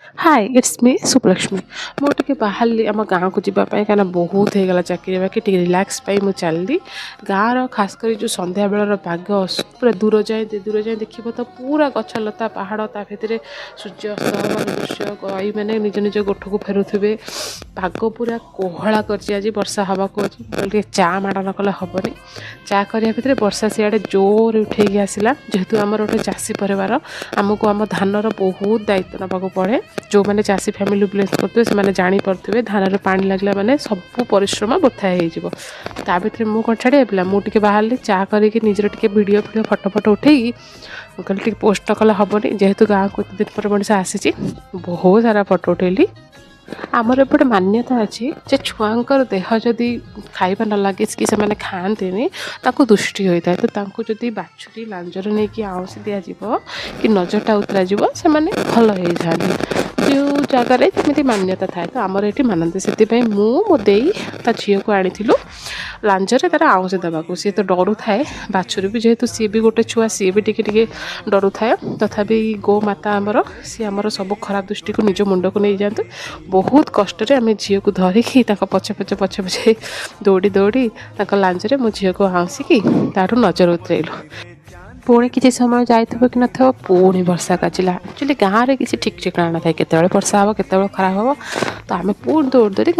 hi it's me सुपलक्ष्मी मुझे बाहर आम गाँव को जावाई क्या बहुत होगा चाकरी बाकि रिलैक्स मु चलली गाँव खासकर जो संध्या बेलर पाग पूरा दूर जाए देखिए तो पूरा गछलता पहाड़ ता भर सूर्य अस्त हमार दृश्य गई मैंने निज निज गोठ को फेरुवे पाग पूरा कोहला कर वर्षा हवा को अच्छे चा माड़ न कले हेनी चा करने भितर वर्षा सियाड़े जोर उठेकी आसला जेहेतु आमर गोटे चाषी परिवार आमको आम धानर बहुत दायित्व नाक पड़े जो मैंने चाषी फैमिली बिलोंग करते से जापे धान पानी लगला माने सब परिश्रम बथा हो भर मुझे कौन छाड़ी पिला मुझे बाहर चा करके निजर टे भिडियो फटो उठे कहली पोस्ट न कले हेनी जेहेतु गाँव को दिन पर मनीष आसी बहुत सारा फटो उठेली आमर एपटे मान्यता अच्छी जे छुआंकर देह जदि खाइबा न लगे कि से खाते दुष्टि होता है तो जदि बाछुरी लांजर नहीं कि आउंसी दिज्व कि नजरटा उतरा से भल हो जाती जो जगार जमी मान्यता थाए तो आमर ये मानते से मो दे ता झील को आनी लांजरे तार आउंसी देवाक सी तो डरू थाए बाछुरी भी जेहेतु सी भी गोटे छुआ सी भी टिके डरू थाए तथापि गो माता आमर सी आमर सब खराब दृष्टि को निज मुंड को नहीं जातु बहुत कष्ट आम झील को धरिकी पछे पछे पछे पछे दौड़ी दौड़ी लांजरे मो झील को आउंसिकी ताठू नजर उतरेलु पुणी किसी समय जाइए कि न पुणी वर्षा काचिला एक्चुअली गाँव में किसी ठीक ठिकाना ना था केत वर्षा हे केत खराब हम तो आम पुणी दौड़ दौड़ी